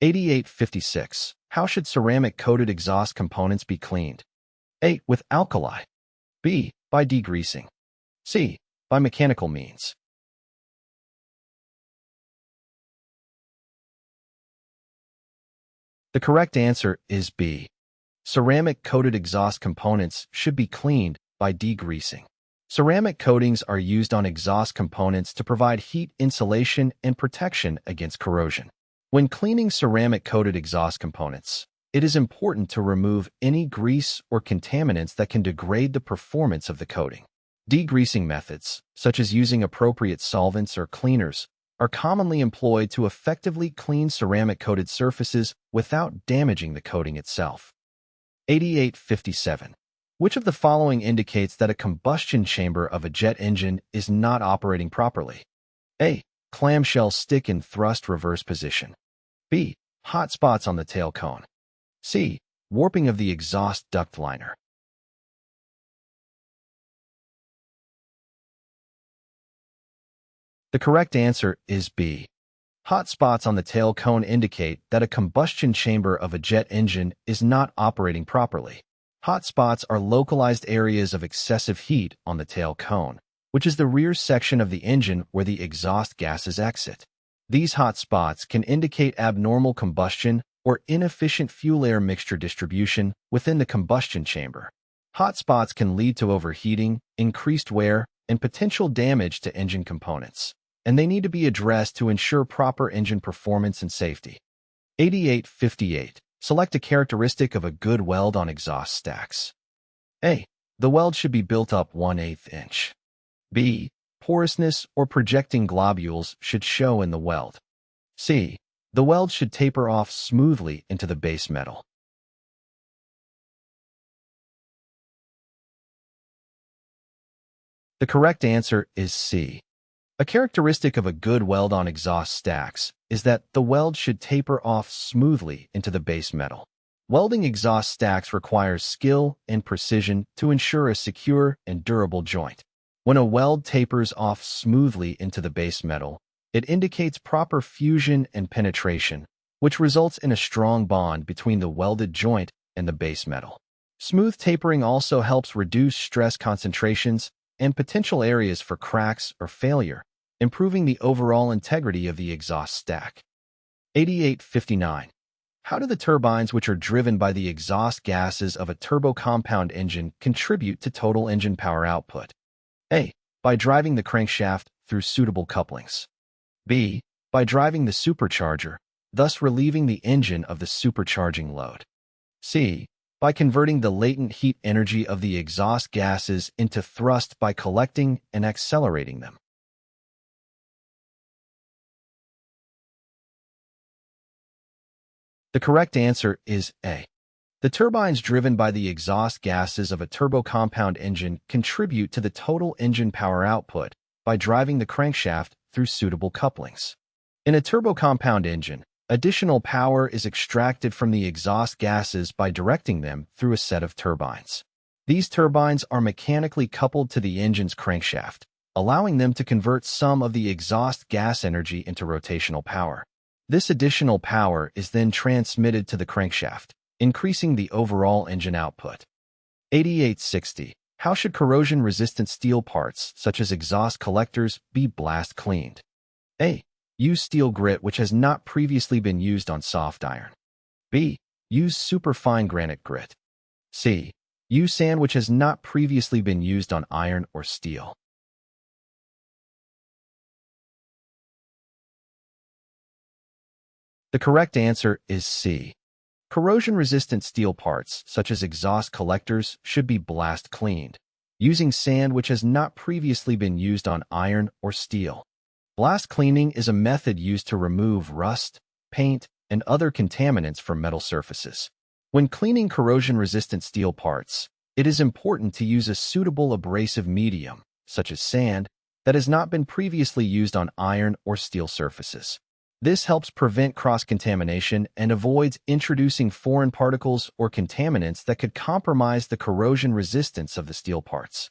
8856. How should ceramic-coated exhaust components be cleaned? A. With alkali. B. By degreasing. C. By mechanical means. The correct answer is B. Ceramic-coated exhaust components should be cleaned by degreasing. Ceramic coatings are used on exhaust components to provide heat insulation and protection against corrosion. When cleaning ceramic-coated exhaust components, it is important to remove any grease or contaminants that can degrade the performance of the coating. Degreasing methods, such as using appropriate solvents or cleaners, are commonly employed to effectively clean ceramic-coated surfaces without damaging the coating itself. 8857. Which of the following indicates that a combustion chamber of a jet engine is not operating properly? A. Clamshell stick in thrust reverse position. B. Hot spots on the tail cone. C. Warping of the exhaust duct liner. The correct answer is B. Hot spots on the tail cone indicate that a combustion chamber of a jet engine is not operating properly. Hot spots are localized areas of excessive heat on the tail cone, which is the rear section of the engine where the exhaust gases exit. These hot spots can indicate abnormal combustion or inefficient fuel air mixture distribution within the combustion chamber. Hot spots can lead to overheating, increased wear, and potential damage to engine components, and they need to be addressed to ensure proper engine performance and safety. 8858. Select a characteristic of a good weld on exhaust stacks. A. The weld should be built up 1/8 inch. B. Porousness or projecting globules should show in the weld. C. The weld should taper off smoothly into the base metal. The correct answer is C. A characteristic of a good weld on exhaust stacks is that the weld should taper off smoothly into the base metal. Welding exhaust stacks requires skill and precision to ensure a secure and durable joint. When a weld tapers off smoothly into the base metal, it indicates proper fusion and penetration, which results in a strong bond between the welded joint and the base metal. Smooth tapering also helps reduce stress concentrations and potential areas for cracks or failure, improving the overall integrity of the exhaust stack. 8859. How do the turbines which are driven by the exhaust gases of a turbo-compound engine contribute to total engine power output? A. By driving the crankshaft through suitable couplings. B. By driving the supercharger, thus relieving the engine of the supercharging load. C. By converting the latent heat energy of the exhaust gases into thrust by collecting and accelerating them. The correct answer is A. The turbines driven by the exhaust gases of a turbo-compound engine contribute to the total engine power output by driving the crankshaft through suitable couplings. In a turbo-compound engine, additional power is extracted from the exhaust gases by directing them through a set of turbines. These turbines are mechanically coupled to the engine's crankshaft, allowing them to convert some of the exhaust gas energy into rotational power. This additional power is then transmitted to the crankshaft, increasing the overall engine output. 8860. How should corrosion-resistant steel parts, such as exhaust collectors, be blast cleaned? A. Use steel grit which has not previously been used on soft iron. B. Use superfine granite grit. C. Use sand which has not previously been used on iron or steel. The correct answer is C. Corrosion-resistant steel parts, such as exhaust collectors, should be blast cleaned, using sand which has not previously been used on iron or steel. Blast cleaning is a method used to remove rust, paint, and other contaminants from metal surfaces. When cleaning corrosion-resistant steel parts, it is important to use a suitable abrasive medium, such as sand, that has not been previously used on iron or steel surfaces. This helps prevent cross-contamination and avoids introducing foreign particles or contaminants that could compromise the corrosion resistance of the steel parts.